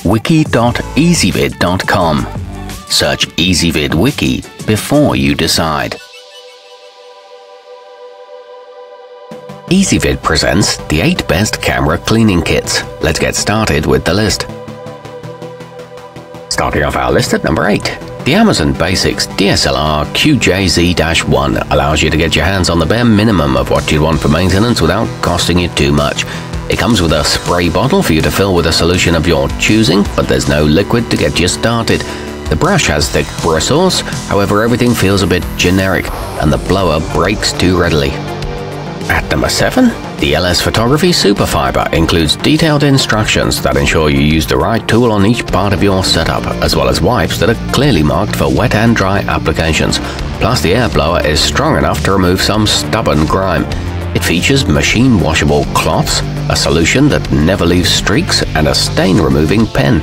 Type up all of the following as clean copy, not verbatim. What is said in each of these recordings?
wiki.ezvid.com. Search Ezvid Wiki before you decide. Ezvid presents the 8 best camera cleaning kits. Let's get started with the list. Starting off our list at number 8. The Amazon Basics DSLR QJZ-1 allows you to get your hands on the bare minimum of what you'd want for maintenance without costing you too much. It comes with a spray bottle for you to fill with a solution of your choosing, but there's no liquid to get you started. The brush has thick bristles, however everything feels a bit generic, and the blower breaks too readily. At number 7, the LS Photography Superfiber includes detailed instructions that ensure you use the right tool on each part of your setup, as well as wipes that are clearly marked for wet and dry applications. Plus, the air blower is strong enough to remove some stubborn grime. It features machine washable cloths, a solution that never leaves streaks, and a stain-removing pen.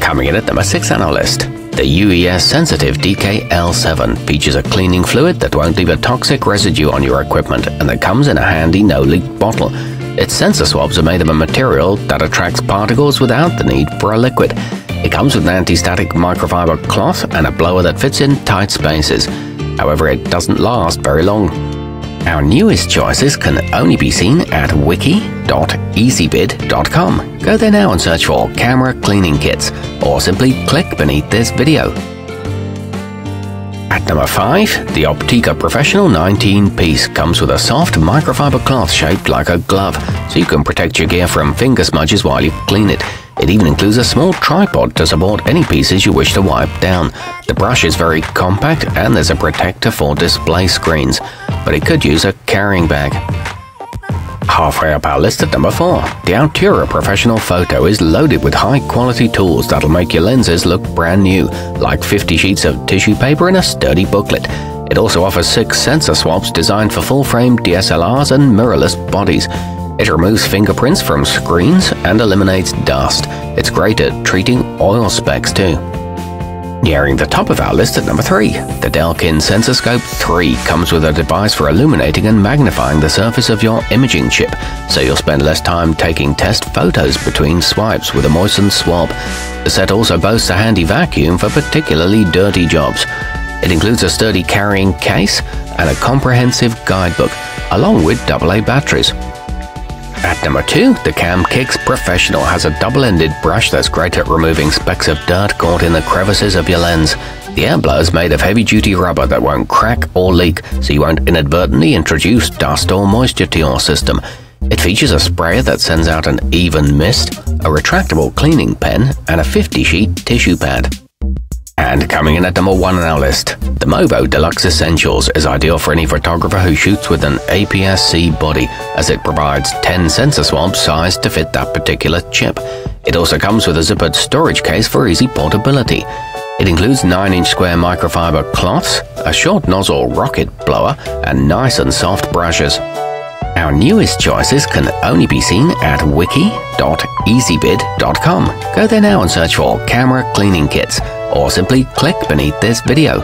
Coming in at number 6 on our list, the UES Sensitive DKL7 features a cleaning fluid that won't leave a toxic residue on your equipment and that comes in a handy no-leak bottle. Its sensor swabs are made of a material that attracts particles without the need for a liquid. It comes with an anti-static microfiber cloth and a blower that fits in tight spaces. However, it doesn't last very long. Our newest choices can only be seen at wiki.ezvid.com. Go there now and search for camera cleaning kits, or simply click beneath this video. At number 5, the Optica Professional 19-piece comes with a soft microfiber cloth shaped like a glove, so you can protect your gear from finger smudges while you clean it. It even includes a small tripod to support any pieces you wish to wipe down. The brush is very compact and there's a protector for display screens, but it could use a carrying bag. Halfway up our list at number 4, the Altura Professional Photo is loaded with high-quality tools that'll make your lenses look brand new, like 50 sheets of tissue paper and a sturdy booklet. It also offers 6 sensor swabs designed for full-frame DSLRs and mirrorless bodies. It removes fingerprints from screens and eliminates dust. It's great at treating oil specks too. Nearing the top of our list at number 3, the Delkin SensorScope 3 comes with a device for illuminating and magnifying the surface of your imaging chip, so you'll spend less time taking test photos between swipes with a moistened swab. The set also boasts a handy vacuum for particularly dirty jobs. It includes a sturdy carrying case and a comprehensive guidebook, along with AA batteries. At number 2, the CamKix Professional has a double-ended brush that's great at removing specks of dirt caught in the crevices of your lens. The air blower is made of heavy-duty rubber that won't crack or leak, so you won't inadvertently introduce dust or moisture to your system. It features a sprayer that sends out an even mist, a retractable cleaning pen, and a 50-sheet tissue pad. And coming in at number 1 on our list, the Movo Deluxe Essentials is ideal for any photographer who shoots with an APS-C body, as it provides 10 sensor swabs sized to fit that particular chip. It also comes with a zippered storage case for easy portability. It includes 9-inch square microfiber cloths, a short nozzle rocket blower, and nice and soft brushes. Our newest choices can only be seen at wiki.ezvid.com. Go there now and search for camera cleaning kits, or simply click beneath this video.